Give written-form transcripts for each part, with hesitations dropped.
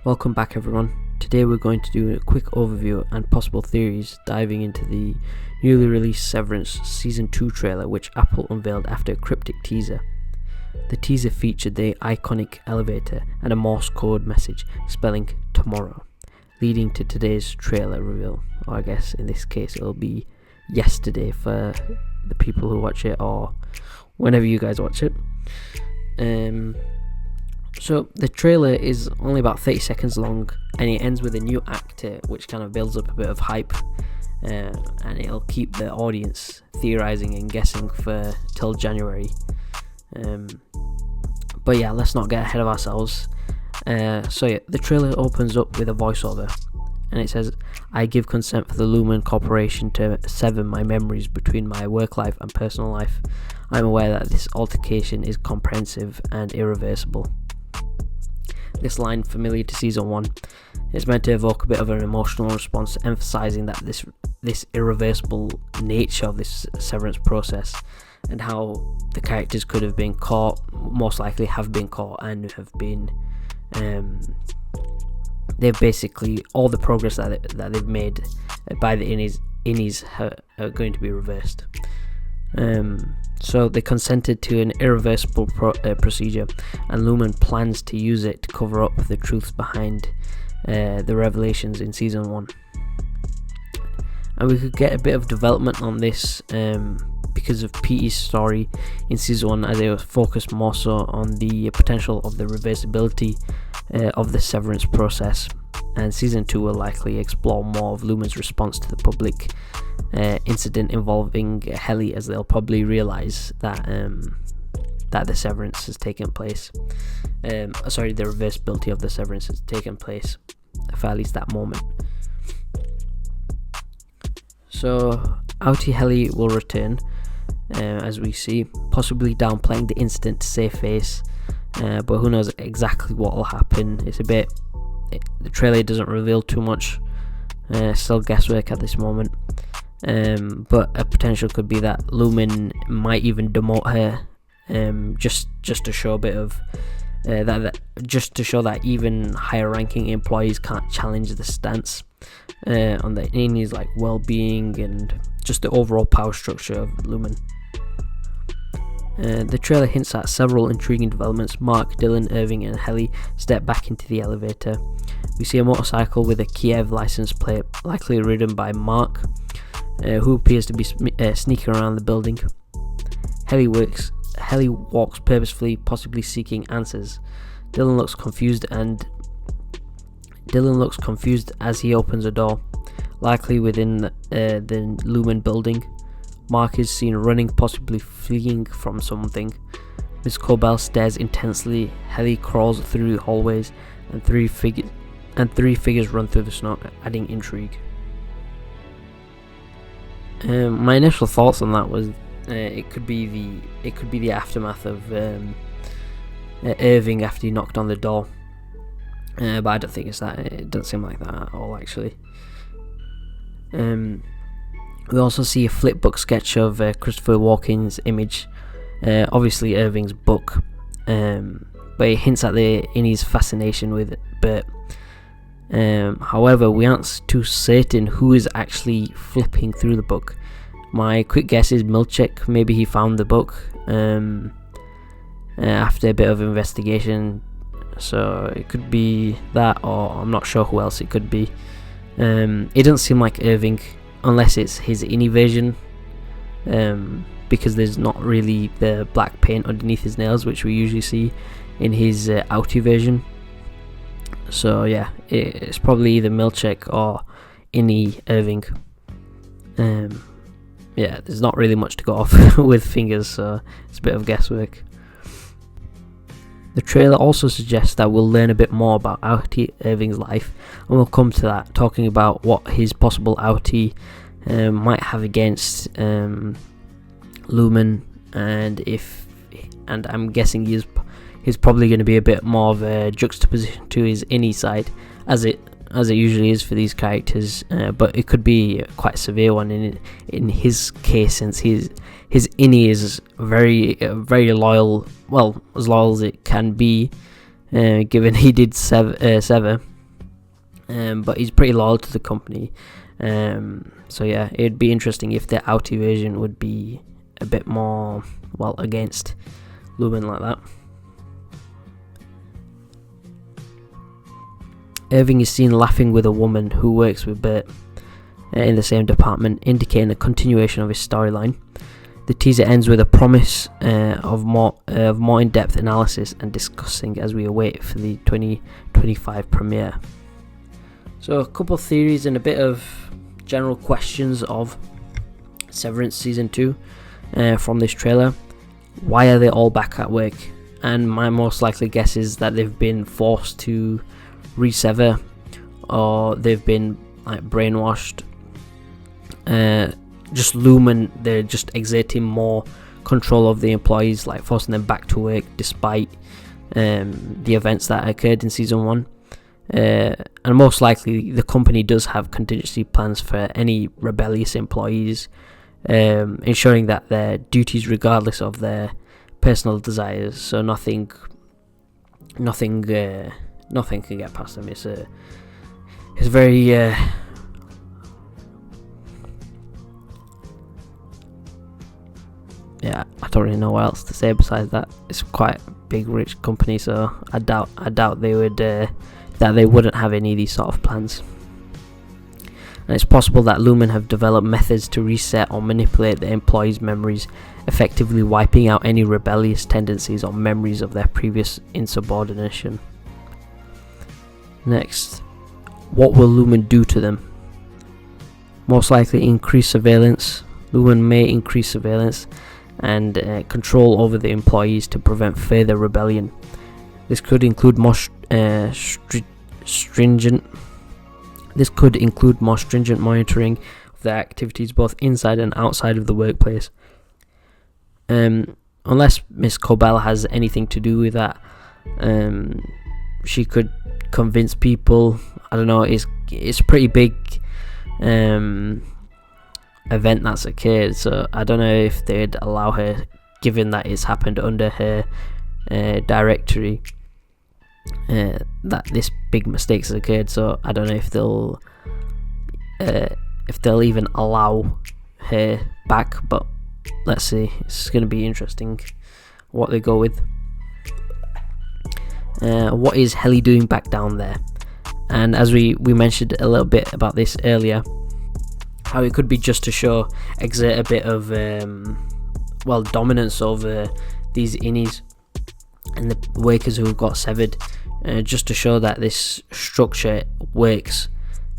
Welcome back everyone. Today we're going to do a quick overview and possible theories diving into the newly released Severance Season 2 trailer, which Apple unveiled after a cryptic teaser. The teaser featured the iconic elevator and a Morse code message spelling tomorrow, leading to today's trailer reveal, or I guess in this case it'll be yesterday for the people who watch it, or whenever you guys watch it. So the trailer is only about 30 seconds long, and it ends with a new actor, which kind of builds up a bit of hype, and it'll keep the audience theorizing and guessing for till January. But yeah, let's not get ahead of ourselves. The trailer opens up with a voiceover, and it says, "I give consent for the Lumen Corporation to sever my memories between my work life and personal life. I'm aware that this altercation is comprehensive and irreversible." This line, familiar to Season 1, is meant to evoke a bit of an emotional response, emphasising that this irreversible nature of this severance process, and how the characters could have been caught, most likely have been caught, and have been they've basically, all the progress that they've made by the innies are going to be reversed. So they consented to an irreversible procedure, and Lumen plans to use it to cover up the truths behind the revelations in Season 1. And we could get a bit of development on this because of Petey's story in Season 1, as it was focused more so on the potential of the reversibility of the severance process. And Season 2 will likely explore more of Lumen's response to the public incident involving Helly, as they'll probably realise that the severance has taken place. The reversibility of the severance has taken place, for at least that moment. So Outie Helly will return, as we see, possibly downplaying the incident to save face, but who knows exactly what will happen. The trailer doesn't reveal too much, still guesswork at this moment. But a potential could be that Lumen might even demote her, just to show a bit of just to show that even higher ranking employees can't challenge the stance on the innies, like well-being and just the overall power structure of Lumen. The trailer hints at several intriguing developments. Mark, Dylan, Irving and Helly step back into the elevator. We see a motorcycle with a Kiev license plate, likely ridden by Mark, who appears to be sneaking around the building. Helly walks purposefully, possibly seeking answers. Dylan looks confused as he opens a door, likely within the Lumen building. Mark is seen running, possibly fleeing from something. Miss Cobell stares intensely. Helly crawls through hallways, and three figures run through the snow, adding intrigue. My initial thoughts on that was it could be the aftermath of Irving after he knocked on the door, but I don't think it's that. It doesn't seem like that at all, actually. We also see a flipbook sketch of Christopher Walken's image, obviously Irving's book, but it hints at the innie's fascination with it. But however, we aren't too certain who is actually flipping through the book. My quick guess is Milchek. Maybe he found the book after a bit of investigation, so it could be that, or I'm not sure who else it could be. It doesn't seem like Irving, unless it's his innie version, because there's not really the black paint underneath his nails, which we usually see in his outie version. So yeah, it's probably either Milchek or innie Irving. Yeah, there's not really much to go off with fingers, so it's a bit of guesswork. The trailer also suggests that we'll learn a bit more about Outie Irving's life, and we'll come to that, talking about what his possible outie might have against Lumen, and I'm guessing he's probably going to be a bit more of a juxtaposition to his innie side, as it usually is for these characters, but it could be quite a severe one in his case, since his innie is very loyal, well, as loyal as it can be, given he did sever, but he's pretty loyal to the company. So yeah, it'd be interesting if the outie version would be a bit more, well, against Lumen like that. Irving is seen laughing with a woman who works with Bert in the same department, indicating a continuation of his storyline. The teaser ends with a promise of more in-depth analysis and discussing as we await for the 2025 premiere. So a couple of theories and a bit of general questions of Severance Season 2 from this trailer. Why are they all back at work? And my most likely guess is that they've been forced to resever, or they've been like brainwashed. Just Lumen, they're just exerting more control of the employees, like forcing them back to work despite the events that occurred in Season 1. And most likely the company does have contingency plans for any rebellious employees, ensuring that their duties regardless of their personal desires, so nothing can get past them. It's very yeah, I don't really know what else to say besides that. It's quite a big, rich company, so I doubt they would that they wouldn't have any of these sort of plans. And it's possible that Lumen have developed methods to reset or manipulate the employees' memories, effectively wiping out any rebellious tendencies or memories of their previous insubordination. Next, what will Lumen do to them? Most likely increase surveillance. Lumen may increase surveillance and control over the employees to prevent further rebellion. This could include more stringent monitoring of their activities both inside and outside of the workplace. Unless Miss Cobell has anything to do with that, she could convince people. I don't know. It's a pretty big event that's occurred, so I don't know if they'd allow her, given that it's happened under her directory, that this big mistake has occurred. So I don't know if they'll even allow her back, but let's see. It's going to be interesting what they go with. What is Helly doing back down there? And as we mentioned a little bit about this earlier, how it could be just to exert a bit of dominance over these innies and the workers who got severed, just to show that this structure works,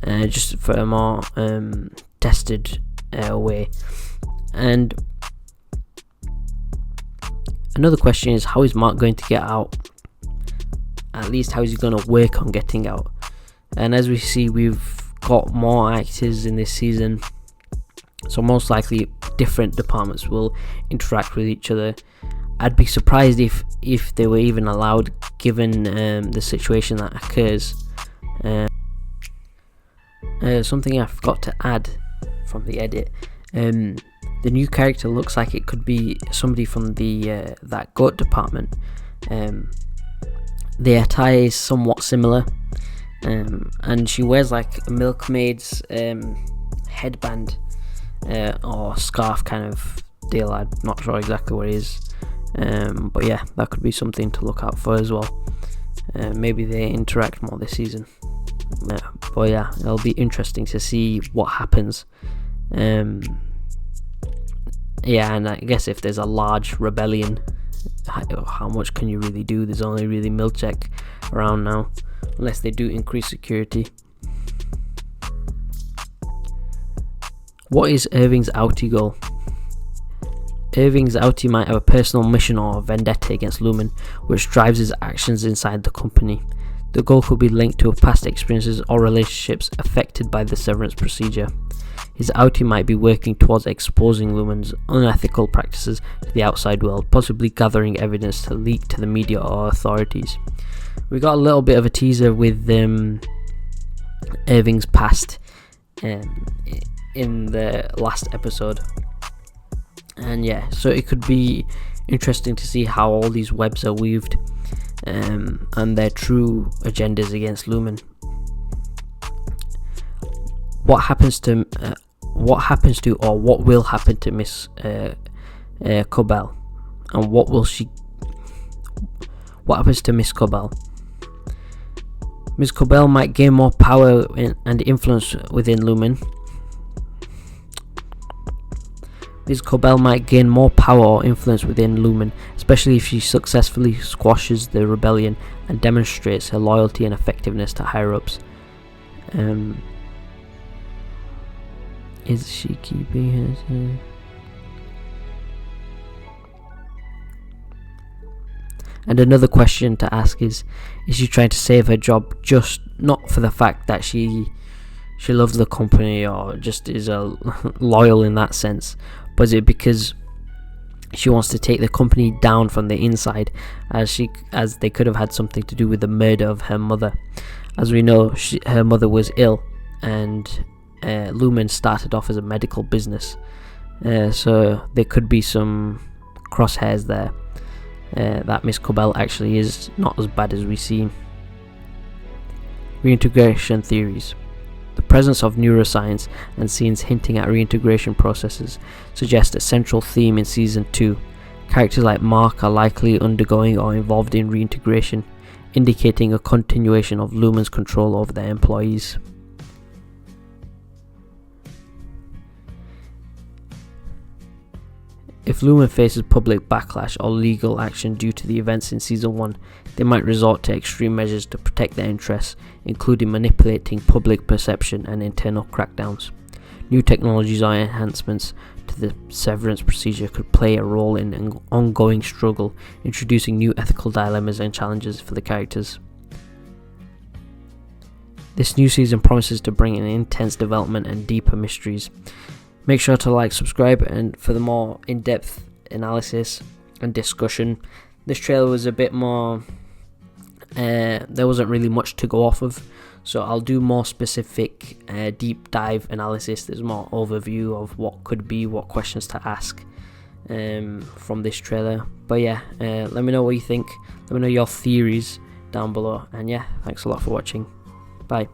just for a more tested way. And another question is, how is Mark going to get out? At least, how is he going to work on getting out? And as we see, we've got more actors in this season, so most likely different departments will interact with each other. I'd be surprised if they were even allowed, given the situation that occurs. Something I forgot to add from the edit, the new character looks like it could be somebody from the that goat department. The attire is somewhat similar, and she wears like a milkmaid's headband or scarf kind of deal. I'm not sure exactly what it is, but yeah, that could be something to look out for as well. Maybe they interact more this season. But yeah, it'll be interesting to see what happens. Yeah, and I guess if there's a large rebellion, how much can you really do? There's only really Milchek around now, unless they do increase security. What is Irving's outie goal? Irving's outie might have a personal mission or a vendetta against Lumen, which drives his actions inside the company. The goal could be linked to past experiences or relationships affected by the severance procedure. His outie might be working towards exposing Lumen's unethical practices to the outside world, possibly gathering evidence to leak to the media or authorities. We got a little bit of a teaser with Irving's past in the last episode, and yeah, so it could be interesting to see how all these webs are weaved, and their true agendas against Lumen. what will happen to Miss Cobell, and what happens to Miss Cobell. Miss Cobell might gain more power and influence within Lumen. Ms. Cobell might gain more power or influence within Lumen, especially if she successfully squashes the rebellion and demonstrates her loyalty and effectiveness to higher-ups. Is she keeping her... And another question to ask is she trying to save her job just not for the fact that she loves the company or just is loyal in that sense, but is it because she wants to take the company down from the inside, as they could have had something to do with the murder of her mother? As we know, her mother was ill, and Lumen started off as a medical business, so there could be some crosshairs there. That Miss Cobell actually is not as bad as we seem. Reintegration theories. The presence of neuroscience and scenes hinting at reintegration processes suggest a central theme in Season 2. Characters like Mark are likely undergoing or involved in reintegration, indicating a continuation of Lumen's control over their employees. If Lumen faces public backlash or legal action due to the events in Season 1, they might resort to extreme measures to protect their interests, including manipulating public perception and internal crackdowns. New technologies or enhancements to the severance procedure could play a role in an ongoing struggle, introducing new ethical dilemmas and challenges for the characters. This new season promises to bring in intense development and deeper mysteries. Make sure to like, subscribe, and for the more in-depth analysis and discussion. This trailer was a bit more... there wasn't really much to go off of, so I'll do more specific deep dive analysis. There's more overview of what could be, what questions to ask from this trailer. But yeah, let me know what you think. Let me know your theories down below. And yeah, thanks a lot for watching. Bye.